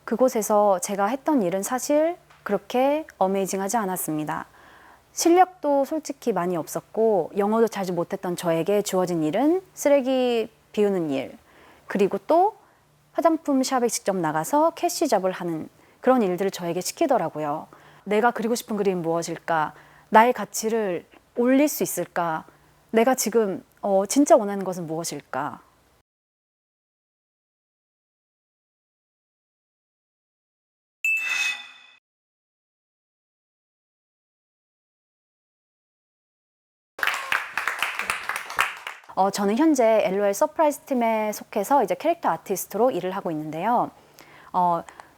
그곳에서 제가 했던 일은 사실 그렇게 어메이징하지 않았습니다. 실력도 솔직히 많이 없었고 영어도 잘 못했던 저에게 주어진 일은 쓰레기 비우는 일, 그리고 또 화장품 샵에 직접 나가서 캐시 잡을 하는 그런 일들을 저에게 시키더라고요. 내가 그리고 싶은 그림이 무엇일까? 나의 가치를 올릴 수 있을까? 내가 지금 진짜 원하는 것은 무엇일까? 저는 현재 LOL 서프라이즈 팀에 속해서 이제 캐릭터 아티스트로 일을 하고 있는데요.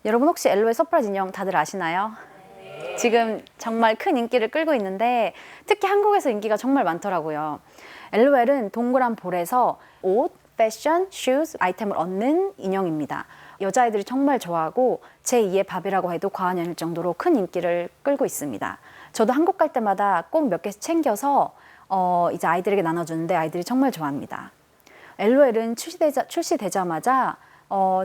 여러분 혹시 LOL 서프라이즈 인형 다들 아시나요? 네. 지금 정말 큰 인기를 끌고 있는데 특히 한국에서 인기가 정말 많더라고요. LOL은 동그란 볼에서 옷, 패션, 슈즈, 아이템을 얻는 인형입니다. 여자아이들이 정말 좋아하고 제2의 밥이라고 해도 과언이 아닐 정도로 큰 인기를 끌고 있습니다. 저도 한국 갈 때마다 꼭 몇 개씩 챙겨서 이제 아이들에게 나눠주는데 아이들이 정말 좋아합니다. LOL은 출시되자마자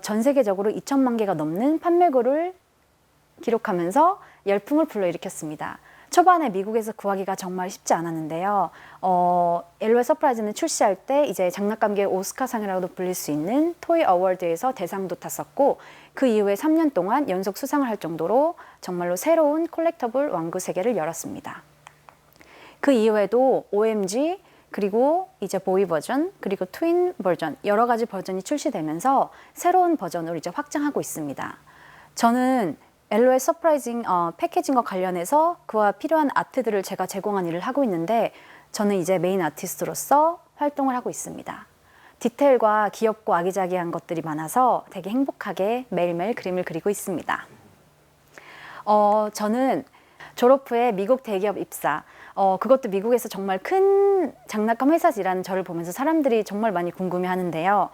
전 세계적으로 2천만 개가 넘는 판매고를 기록하면서 열풍을 불러일으켰습니다. 초반에 미국에서 구하기가 정말 쉽지 않았는데요. LOL 서프라이즈는 출시할 때 이제 장난감계의 오스카상이라고도 불릴 수 있는 토이 어워드에서 대상도 탔었고 그 이후에 3년 동안 연속 수상을 할 정도로 정말로 새로운 콜렉터블 왕구 세계를 열었습니다. 그 이후에도 OMG, 그리고 이제 보이 버전, 그리고 트윈 버전, 여러 가지 버전이 출시되면서 새로운 버전으로 이제 확장하고 있습니다. 저는 LOL 서프라이징 패키징과 관련해서 그와 필요한 아트들을 제가 제공한 일을 하고 있는데 저는 이제 메인 아티스트로서 활동을 하고 있습니다. 디테일과 귀엽고 아기자기한 것들이 많아서 되게 행복하게 매일매일 그림을 그리고 있습니다. 저는 졸업 후에 미국 대기업 입사, 그것도 미국에서 정말 큰 장난감 회사에서 일하는 저를 보면서 사람들이 정말 많이 궁금해 하는데요.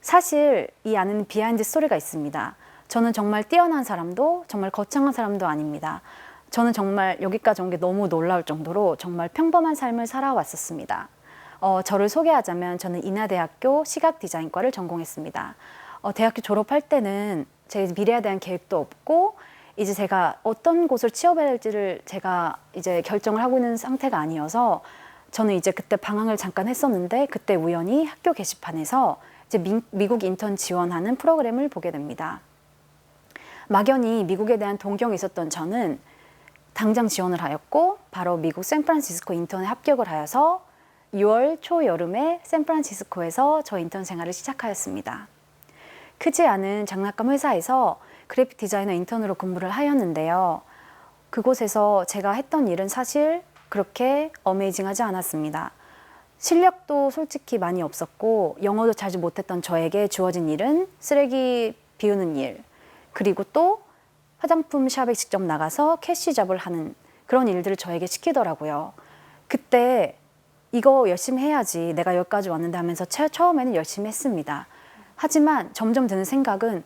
사실 이 안에는 비하인드 스토리가 있습니다. 저는 정말 뛰어난 사람도 정말 거창한 사람도 아닙니다. 저는 정말 여기까지 온 게 너무 놀라울 정도로 정말 평범한 삶을 살아왔었습니다. 저를 소개하자면 저는 인하대학교 시각디자인과를 전공했습니다. 대학교 졸업할 때는 제 미래에 대한 계획도 없고 이제 제가 어떤 곳을 취업해야 할지를 제가 이제 결정을 하고 있는 상태가 아니어서 저는 이제 그때 방황을 잠깐 했었는데 그때 우연히 학교 게시판에서 이제 미국 인턴 지원하는 프로그램을 보게 됩니다. 막연히 미국에 대한 동경이 있었던 저는 당장 지원을 하였고 바로 미국 샌프란시스코 인턴에 합격을 하여서 6월 초여름에 샌프란시스코에서 저 인턴 생활을 시작하였습니다. 크지 않은 장난감 회사에서 그래픽 디자이너 인턴으로 근무를 하였는데요. 그곳에서 제가 했던 일은 사실 그렇게 어메이징하지 않았습니다. 실력도 솔직히 많이 없었고 영어도 잘 못했던 저에게 주어진 일은 쓰레기 비우는 일, 그리고 또 화장품 샵에 직접 나가서 캐시 잡을 하는 그런 일들을 저에게 시키더라고요. 그때 이거 열심히 해야지 내가 여기까지 왔는데 하면서 처음에는 열심히 했습니다. 하지만 점점 드는 생각은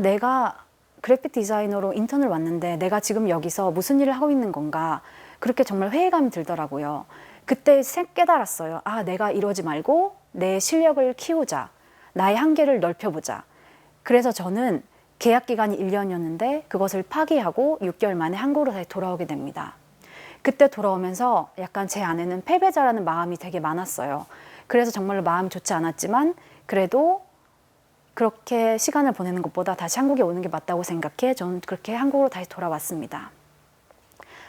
내가 그래픽 디자이너로 인턴을 왔는데 내가 지금 여기서 무슨 일을 하고 있는 건가, 그렇게 정말 회의감이 들더라고요. 그때 깨달았어요. 내가 이러지 말고 내 실력을 키우자, 나의 한계를 넓혀보자. 그래서 저는 계약 기간이 1년이었는데 그것을 파기하고 6개월 만에 한국으로 다시 돌아오게 됩니다. 그때 돌아오면서 약간 제 안에는 패배자라는 마음이 되게 많았어요. 그래서 정말로 마음이 좋지 않았지만 그래도 그렇게 시간을 보내는 것보다 다시 한국에 오는 게 맞다고 생각해 저는 그렇게 한국으로 다시 돌아왔습니다.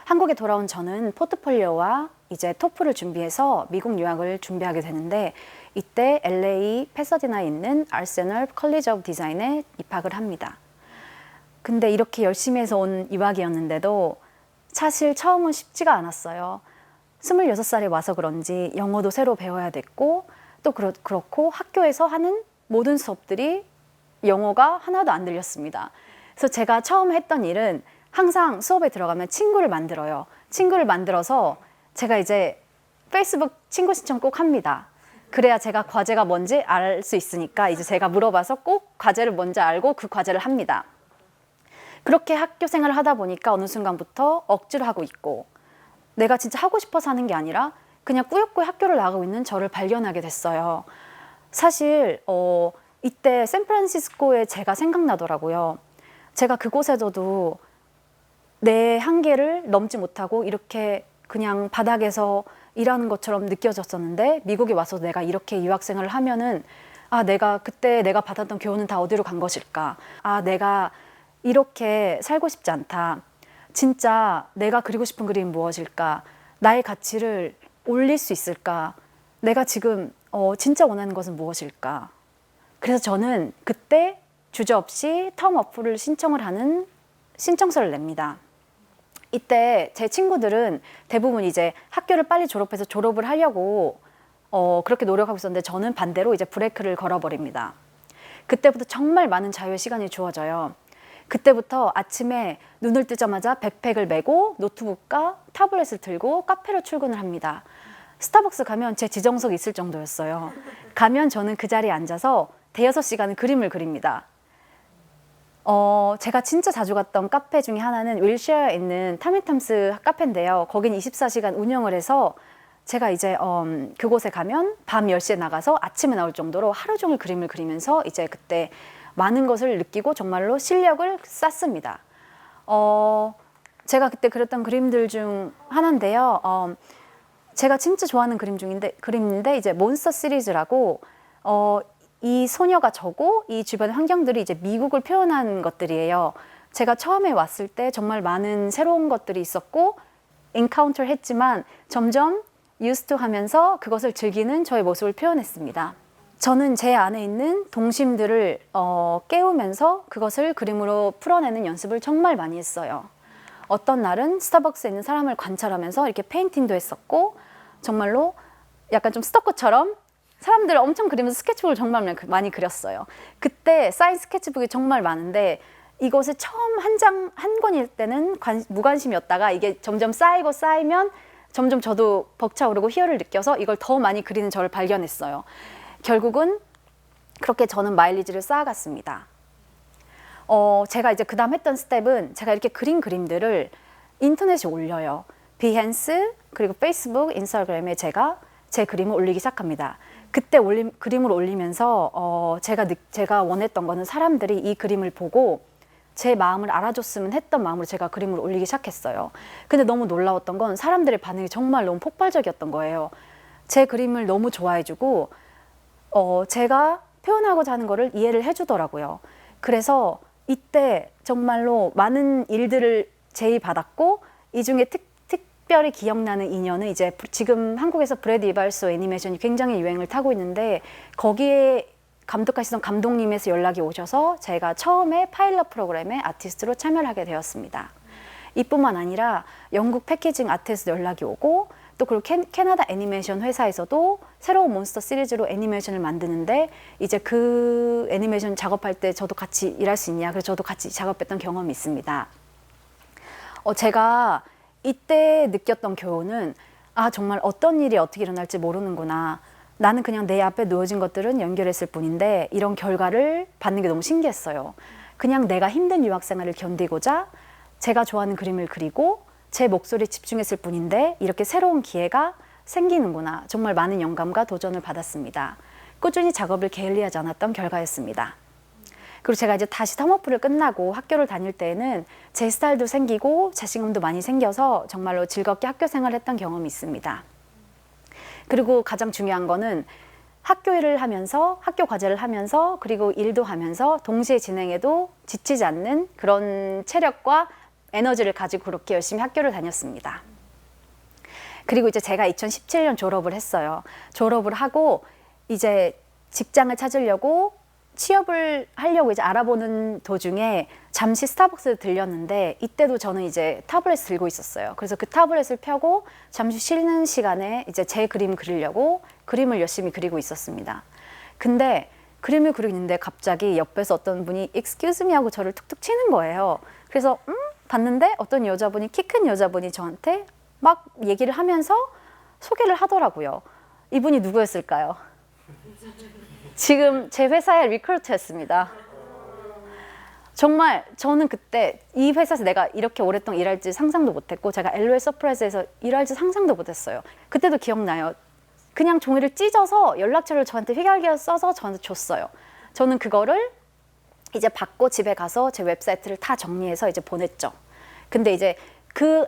한국에 돌아온 저는 포트폴리오와 이제 토플을 준비해서 미국 유학을 준비하게 되는데 이때 LA 패서디나에 있는 아스널 컬리지 오브 디자인에 입학을 합니다. 근데 이렇게 열심히 해서 온 유학이었는데도 사실 처음은 쉽지가 않았어요. 26살에 와서 그런지 영어도 새로 배워야 됐고 또 그렇고 학교에서 하는 모든 수업들이 영어가 하나도 안 들렸습니다. 그래서 제가 처음 했던 일은 항상 수업에 들어가면 친구를 만들어요. 친구를 만들어서 제가 이제 페이스북 친구 신청 꼭 합니다. 그래야 제가 과제가 뭔지 알 수 있으니까 이제 제가 물어봐서 꼭 과제를 뭔지 알고 그 과제를 합니다. 그렇게 학교 생활을 하다 보니까 어느 순간부터 억지로 하고 있고 내가 진짜 하고 싶어서 하는 게 아니라 그냥 꾸역꾸역 학교를 나가고 있는 저를 발견하게 됐어요. 사실 이때 샌프란시스코에 제가 생각나더라고요. 제가 그곳에서도 내 한계를 넘지 못하고 이렇게 그냥 바닥에서 일하는 것처럼 느껴졌었는데, 미국에 와서 내가 이렇게 유학생활을 하면은 내가 그때 내가 받았던 교훈은 다 어디로 간 것일까? 내가 이렇게 살고 싶지 않다. 진짜 내가 그리고 싶은 그림이 무엇일까? 나의 가치를 올릴 수 있을까? 내가 지금 진짜 원하는 것은 무엇일까? 그래서 저는 그때 주저없이 텀 어플을 신청을 하는 신청서를 냅니다. 이때 제 친구들은 대부분 이제 학교를 빨리 졸업해서 졸업을 하려고 그렇게 노력하고 있었는데, 저는 반대로 이제 브레이크를 걸어버립니다. 그때부터 정말 많은 자유의 시간이 주어져요. 그때부터 아침에 눈을 뜨자마자 백팩을 메고 노트북과 타블렛을 들고 카페로 출근을 합니다. 스타벅스 가면 제 지정석이 있을 정도였어요. 가면 저는 그 자리에 앉아서 대여섯 시간은 그림을 그립니다. 제가 진짜 자주 갔던 카페 중에 하나는 윌시어에 있는 타미탐스 카페인데요. 거긴 24시간 운영을 해서 제가 이제 그곳에 가면 밤 10시에 나가서 아침에 나올 정도로 하루 종일 그림을 그리면서 이제 그때 많은 것을 느끼고 정말로 실력을 쌓습니다. 제가 그때 그렸던 그림들 중 하나인데요. 제가 진짜 좋아하는 그림인데 이제 몬스터 시리즈라고, 이 소녀가 저고 이 주변 환경들이 이제 미국을 표현한 것들이에요. 제가 처음에 왔을 때 정말 많은 새로운 것들이 있었고 엔카운터 했지만 점점 used to 하면서 그것을 즐기는 저의 모습을 표현했습니다. 저는 제 안에 있는 동심들을 깨우면서 그것을 그림으로 풀어내는 연습을 정말 많이 했어요. 어떤 날은 스타벅스에 있는 사람을 관찰하면서 이렇게 페인팅도 했었고, 정말로 약간 좀 스토커처럼 사람들을 엄청 그리면서 스케치북을 정말 많이 그렸어요. 그때 쌓인 스케치북이 정말 많은데, 이것을 처음 한 권일 때는 무관심이었다가 이게 점점 쌓이면 점점 저도 벅차오르고 희열을 느껴서 이걸 더 많이 그리는 저를 발견했어요. 결국은 그렇게 저는 마일리지를 쌓아갔습니다. 제가 이제 그 다음 했던 스텝은 제가 이렇게 그린 그림들을 인터넷에 올려요. 비헨스 그리고 페이스북, 인스타그램에 제가 제 그림을 올리기 시작합니다. 그때 그림을 올리면서 제가 원했던 거는 사람들이 이 그림을 보고 제 마음을 알아줬으면 했던 마음으로 제가 그림을 올리기 시작했어요. 근데 너무 놀라웠던 건 사람들의 반응이 정말 너무 폭발적이었던 거예요. 제 그림을 너무 좋아해주고 제가 표현하고자 하는 거를 이해를 해주더라고요. 그래서 이때 정말로 많은 일들을 제의받았고, 이 중에 특별히 기억나는 인연은 이제 지금 한국에서 브래드 이발소 애니메이션이 굉장히 유행을 타고 있는데, 거기에 감독하시던 감독님에서 연락이 오셔서 제가 처음에 파일럿 프로그램에 아티스트로 참여를 하게 되었습니다. 이뿐만 아니라 영국 패키징 아트에서 연락이 오고, 또 그리고 캐나다 애니메이션 회사에서도 새로운 몬스터 시리즈로 애니메이션을 만드는데, 이제 그 애니메이션 작업할 때 저도 같이 일할 수 있냐, 그래서 저도 같이 작업했던 경험이 있습니다. 제가 이때 느꼈던 교훈은 정말 어떤 일이 어떻게 일어날지 모르는구나. 나는 그냥 내 앞에 놓여진 것들은 연결했을 뿐인데 이런 결과를 받는 게 너무 신기했어요. 그냥 내가 힘든 유학생활을 견디고자 제가 좋아하는 그림을 그리고 제 목소리에 집중했을 뿐인데 이렇게 새로운 기회가 생기는구나. 정말 많은 영감과 도전을 받았습니다. 꾸준히 작업을 게을리하지 않았던 결과였습니다. 그리고 제가 이제 다시 텀어플을 끝나고 학교를 다닐 때에는 제 스타일도 생기고 자신감도 많이 생겨서 정말로 즐겁게 학교 생활을 했던 경험이 있습니다. 그리고 가장 중요한 거는 학교 일을 하면서, 학교 과제를 하면서, 그리고 일도 하면서 동시에 진행해도 지치지 않는 그런 체력과 에너지를 가지고 그렇게 열심히 학교를 다녔습니다. 그리고 이제 제가 2017년 졸업을 했어요. 졸업을 하고 이제 직장을 찾으려고 취업을 하려고 이제 알아보는 도중에 잠시 스타벅스에 들렸는데, 이때도 저는 이제 타블렛을 들고 있었어요. 그래서 그 타블렛을 펴고 잠시 쉬는 시간에 이제 제 그림 그리려고 그림을 열심히 그리고 있었습니다. 근데 그림을 그리고 있는데 갑자기 옆에서 어떤 분이 excuse me 하고 저를 툭툭 치는 거예요. 그래서 봤는데 어떤 여자분이, 키 큰 여자분이 저한테 막 얘기를 하면서 소개를 하더라고요. 이분이 누구였을까요? 지금 제 회사의 리크루터였습니다. 정말 저는 그때 이 회사에서 내가 이렇게 오랫동안 일할지 상상도 못했고 제가 LOL 서프라이즈에서 일할지 상상도 못했어요. 그때도 기억나요. 그냥 종이를 찢어서 연락처를 저한테 휘갈겨 써서 저한테 줬어요. 저는 그거를 이제 받고 집에 가서 제 웹사이트를 다 정리해서 이제 보냈죠. 근데 이제 그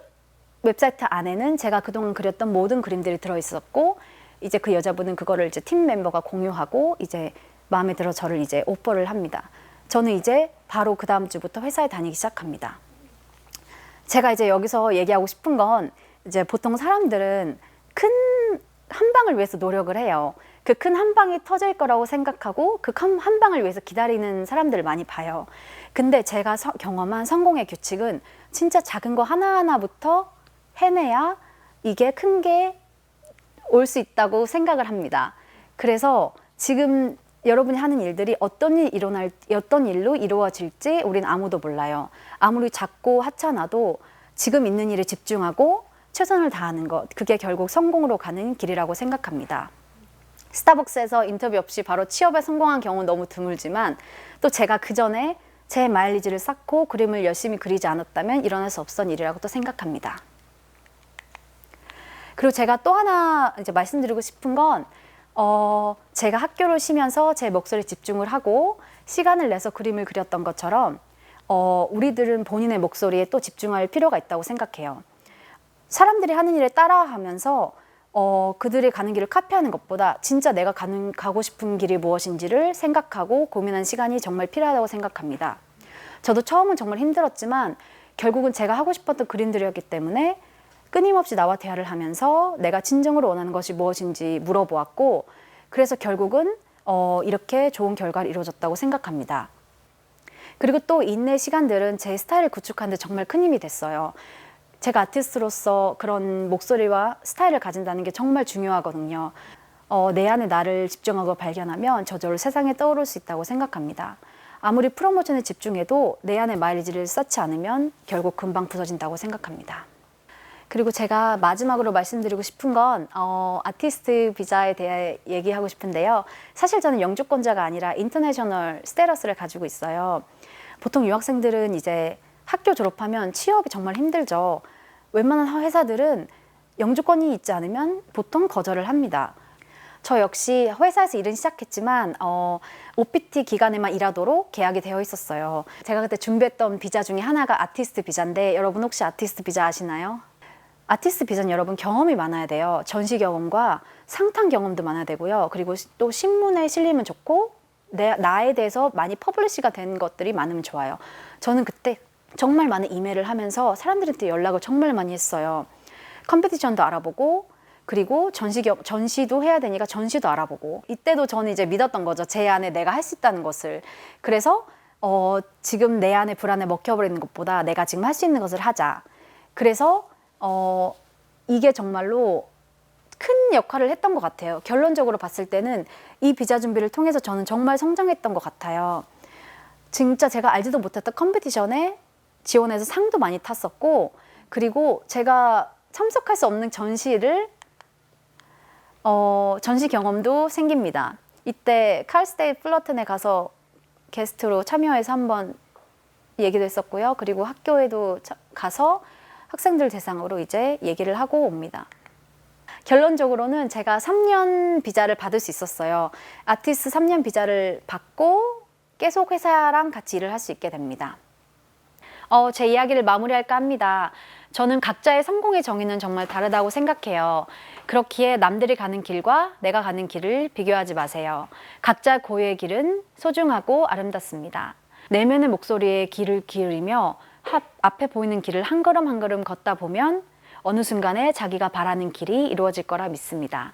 웹사이트 안에는 제가 그동안 그렸던 모든 그림들이 들어있었고 이제 그 여자분은 그거를 이제 팀 멤버가 공유하고 이제 마음에 들어 저를 이제 오퍼를 합니다. 저는 이제 바로 그 다음 주부터 회사에 다니기 시작합니다. 제가 이제 여기서 얘기하고 싶은 건 이제 보통 사람들은 큰 한 방을 위해서 노력을 해요. 그 큰 한 방이 터질 거라고 생각하고 그 한 방을 위해서 기다리는 사람들을 많이 봐요. 근데 제가 경험한 성공의 규칙은 진짜 작은 거 하나하나부터 해내야 이게 큰 게 올 수 있다고 생각을 합니다. 그래서 지금 여러분이 하는 일들이 어떤 일로 이루어질지 우린 아무도 몰라요. 아무리 작고 하찮아도 지금 있는 일에 집중하고 최선을 다하는 것, 그게 결국 성공으로 가는 길이라고 생각합니다. 스타벅스에서 인터뷰 없이 바로 취업에 성공한 경우는 너무 드물지만 또 제가 그 전에 제 마일리지를 쌓고 그림을 열심히 그리지 않았다면 일어날 수 없었던 일이라고 또 생각합니다. 그리고 제가 또 하나 이제 말씀드리고 싶은 건 제가 학교를 쉬면서 제 목소리에 집중을 하고 시간을 내서 그림을 그렸던 것처럼 우리들은 본인의 목소리에 또 집중할 필요가 있다고 생각해요. 사람들이 하는 일에 따라하면서 그들이 가는 길을 카피하는 것보다 진짜 내가 가고 싶은 길이 무엇인지를 생각하고 고민하는 시간이 정말 필요하다고 생각합니다. 저도 처음은 정말 힘들었지만 결국은 제가 하고 싶었던 그림들이었기 때문에 끊임없이 나와 대화를 하면서 내가 진정으로 원하는 것이 무엇인지 물어보았고 그래서 결국은 이렇게 좋은 결과를 이루어졌다고 생각합니다. 그리고 또 인내 시간들은 제 스타일을 구축하는 데 정말 큰 힘이 됐어요. 제가 아티스트로서 그런 목소리와 스타일을 가진다는 게 정말 중요하거든요. 내 안에 나를 집중하고 발견하면 저절로 세상에 떠오를 수 있다고 생각합니다. 아무리 프로모션에 집중해도 내 안에 마일리지를 쌓지 않으면 결국 금방 부서진다고 생각합니다. 그리고 제가 마지막으로 말씀드리고 싶은 건 아티스트 비자에 대해 얘기하고 싶은데요. 사실 저는 영주권자가 아니라 인터내셔널 스테러스를 가지고 있어요. 보통 유학생들은 이제 학교 졸업하면 취업이 정말 힘들죠. 웬만한 회사들은 영주권이 있지 않으면 보통 거절을 합니다. 저 역시 회사에서 일은 시작했지만 OPT 기간에만 일하도록 계약이 되어 있었어요. 제가 그때 준비했던 비자 중에 하나가 아티스트 비자인데 여러분 혹시 아티스트 비자 아시나요? 아티스트 비자는 여러분 경험이 많아야 돼요. 전시 경험과 상탕 경험도 많아야 되고요. 그리고 또 신문에 실리면 좋고 나에 대해서 많이 퍼블리시가 된 것들이 많으면 좋아요. 저는 그때 정말 많은 이메일을 하면서 사람들한테 연락을 정말 많이 했어요. 컴피티션도 알아보고 그리고 전시도 해야 되니까 전시도 알아보고 이때도 저는 이제 믿었던 거죠. 제 안에 내가 할 수 있다는 것을. 그래서 지금 내 안에 불안에 먹혀버리는 것보다 내가 지금 할 수 있는 것을 하자. 그래서 이게 정말로 큰 역할을 했던 것 같아요. 결론적으로 봤을 때는 이 비자 준비를 통해서 저는 정말 성장했던 것 같아요. 진짜 제가 알지도 못했던 컴피티션에 지원해서 상도 많이 탔었고 그리고 제가 참석할 수 없는 전시 경험도 생깁니다. 이때 칼스테이트 플러튼에 가서 게스트로 참여해서 한번 얘기도 했었고요. 그리고 학교에도 가서 학생들 대상으로 이제 얘기를 하고 옵니다. 결론적으로는 제가 3년 비자를 받을 수 있었어요. 아티스트 3년 비자를 받고 계속 회사랑 같이 일을 할 수 있게 됩니다. 제 이야기를 마무리할까 합니다. 저는 각자의 성공의 정의는 정말 다르다고 생각해요. 그렇기에 남들이 가는 길과 내가 가는 길을 비교하지 마세요. 각자 고유의 길은 소중하고 아름답습니다. 내면의 목소리에 귀를 기울이며 앞에 보이는 길을 한 걸음 한 걸음 걷다 보면 어느 순간에 자기가 바라는 길이 이루어질 거라 믿습니다.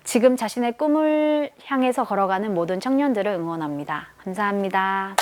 지금 자신의 꿈을 향해서 걸어가는 모든 청년들을 응원합니다. 감사합니다.